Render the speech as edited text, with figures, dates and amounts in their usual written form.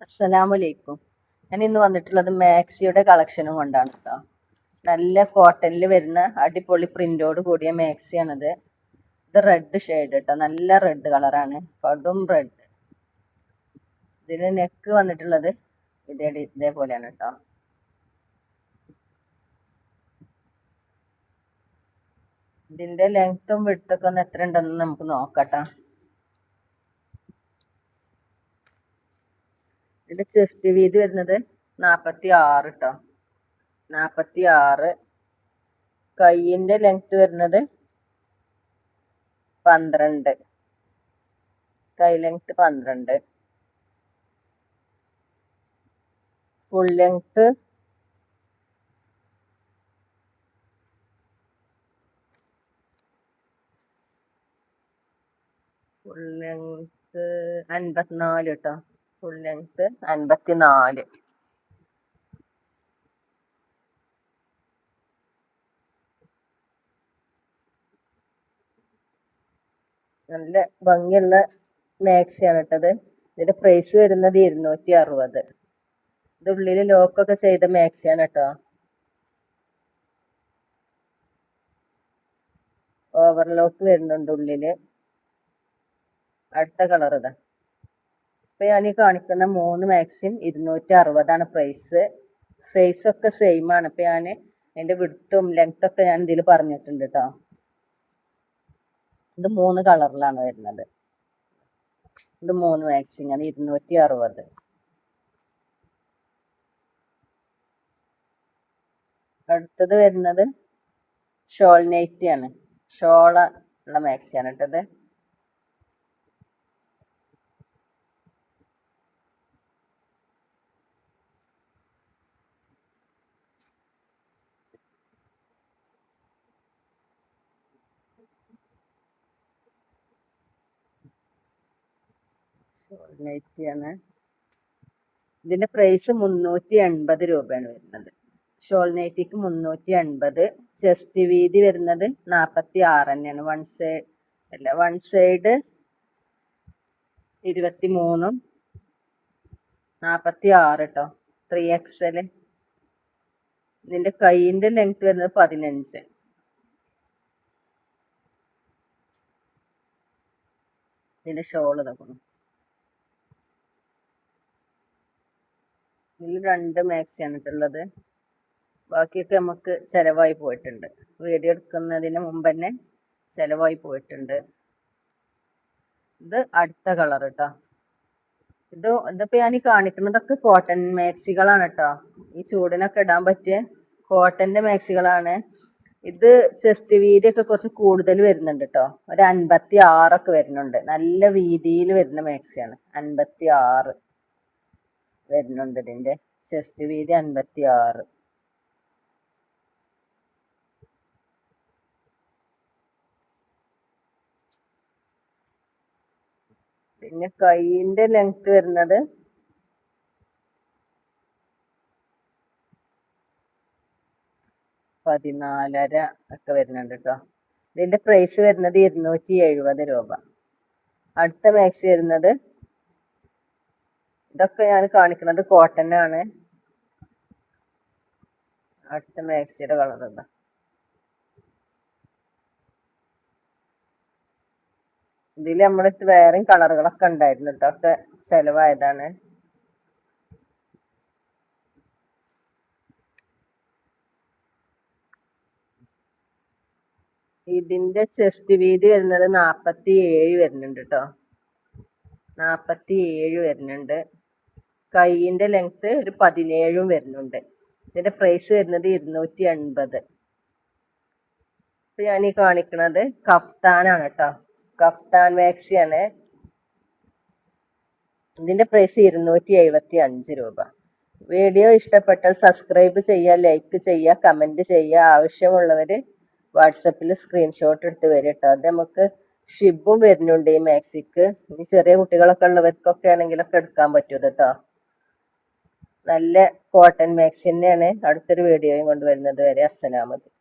അസ്സലാമലൈക്കും. ഞാൻ ഇന്ന് വന്നിട്ടുള്ളത് മാക്സിയുടെ കളക്ഷനും കൊണ്ടാണ് കേട്ടോ. നല്ല കോട്ടണിൽ വരുന്ന അടിപൊളി പ്രിന്റോട് കൂടിയ മാക്സിയാണിത്. ഇത് റെഡ് ഷെയ്ഡ് കേട്ടോ, നല്ല റെഡ് കളറാണ്, കടും റെഡ്. ഇതിന് നെക്ക് വന്നിട്ടുള്ളത് ഇതേപോലെയാണ് കേട്ടോ. ഇതിന്റെ ലെങ്ത്തും വിഡ്ത്തൊക്കെ ഒന്ന് എത്ര ഉണ്ടെന്ന് നമുക്ക് നോക്കട്ടോ. ഇതിന്റെ ചെസ്റ്റ് വീതി വരുന്നത് 46 കേട്ടോ, 46. കൈയിന്റെ ലെങ്ത് വരുന്നത് 12, കൈ length 12. Full length full length 54 കേട്ടോ, ഫുൾ ലെങ്ത് 54. നല്ല ഭംഗിയുള്ള മാക്സിയാണ് കേട്ടത്. ഇതിന്റെ പ്രൈസ് വരുന്നത് 260. ഇത് ഉള്ളിൽ ലോക്കൊക്കെ ചെയ്ത മാക്സിയാണ് കേട്ടോ. ഓവർലോക്ക് വരുന്നുണ്ട് ഉള്ളില്. അടുത്ത കളർ ഇതാ. ഇപ്പൊ ഞാൻ ഈ കാണിക്കുന്ന 3 മാക്സിയും 260 പ്രൈസ്. സൈസ് ഒക്കെ സെയിം ആണ്. ഇപ്പൊ ഞാൻ അതിന്റെ വിഡ്ത്തും ലെങ്ത്തൊക്കെ ഞാൻ ഇതിൽ പറഞ്ഞിട്ടുണ്ട് കേട്ടോ. ഇത് 3 കളറിലാണ് വരുന്നത്. ഇത് 3 മാക്സിയാണ് 260. അടുത്തത് വരുന്നത് ഷോൾ നൈറ്റി ആണ്. ഷോള ഉള്ള മാക്സിയാണ് കേട്ടത്. ഷോൾ നൈറ്റിയാണ്. ഇതിന്റെ പ്രൈസ് 380 രൂപയാണ് വരുന്നത്. ഷോൾ നൈറ്റിക്ക് 380. ചെസ്റ്റ് വീതി വരുന്നത് 46 തന്നെയാണ്. വൺ സൈഡ് 23, 46 കേട്ടോ, 3XL. ഇതിന്റെ കൈയിന്റെ ലെങ്ത് വരുന്നത് 15. ഇതിന്റെ ഷോള് നോക്കണം. ഇതിൽ 2 മാക്സിയാണ് ഉള്ളത്. ബാക്കിയൊക്കെ നമുക്ക് ചിലവായി പോയിട്ടുണ്ട്. വീഡിയോ എടുക്കുന്നതിന് മുമ്പ് തന്നെ ചിലവായി പോയിട്ടുണ്ട്. ഇത് അടുത്ത കളർ കേട്ടോ. ഇതിപ്പോ ഞാൻ ഈ കാണിക്കുന്നതൊക്കെ കോട്ടൺ മാക്സികളാണ് കേട്ടോ. ഈ ചൂടിനൊക്കെ ഇടാൻ പറ്റിയ കോട്ടന്റെ മാക്സികളാണ്. ഇത് ചെസ്റ്റ് വീതിയൊക്കെ കുറച്ച് കൂടുതൽ വരുന്നുണ്ട് കേട്ടോ. ഒരു 56 ഒക്കെ വരുന്നുണ്ട്. നല്ല വീതിയിൽ വരുന്ന മാക്സിയാണ്. 56 വരുന്നുണ്ട്. ഇതിന്റെ ചെസ്റ്റ് വീതി 56. പിന്നെ കൈയിന്റെ ലെങ്ത് വരുന്നത് 14.5 ഒക്കെ വരുന്നുണ്ട് കേട്ടോ. ഇതിന്റെ പ്രൈസ് വരുന്നത് 270 രൂപ. അടുത്ത മാക്സി വരുന്നത്, ഇതൊക്കെ ഞാൻ കാണിക്കുന്നത് കോട്ടൺ ആണ്. അടുത്ത മാക്സിയുടെ കളർ എന്താ. ഇതിൽ നമ്മളടുത്ത് വേറെയും കളറുകളൊക്കെ ഉണ്ടായിരുന്നു കേട്ടോ. ഒക്കെ ചെലവായതാണ്. ഇതിന്റെ ചെസ്റ്റ് വീതി വരുന്നത് 47 വരുന്നുണ്ട് കേട്ടോ, 47 വരുന്നുണ്ട്. കൈയിന്റെ ലെങ്ത് ഒരു 17 വരുന്നുണ്ട്. ഇതിന്റെ പ്രൈസ് വരുന്നത് 280. ഇപ്പൊ ഞാൻ ഈ കാണിക്കുന്നത് കഫ്താനാണ് കേട്ടോ. കഫ്താൻ മാക്സിയാണ്. ഇതിന്റെ പ്രൈസ് 275 രൂപ. വീഡിയോ ഇഷ്ടപ്പെട്ടാൽ സബ്സ്ക്രൈബ് ചെയ്യുക, ലൈക്ക് ചെയ്യുക, കമന്റ് ചെയ്യുക. ആവശ്യമുള്ളവർ വാട്സപ്പിൽ സ്ക്രീൻഷോട്ട് എടുത്ത് വരും കേട്ടോ. അത് നമുക്ക് ഷിബും വരുന്നുണ്ട് ഈ മാക്സിക്ക്. ഈ ചെറിയ കുട്ടികളൊക്കെ ഉള്ളവർക്കൊക്കെ ആണെങ്കിലൊക്കെ എടുക്കാൻ പറ്റും കേട്ടോ. നല്ല കോട്ടൺ മാക്സി തന്നെയാണ്. അടുത്തൊരു വീഡിയോയും കൊണ്ടുവരുന്നത് വരെ അസ്സലാമു അലൈക്കും.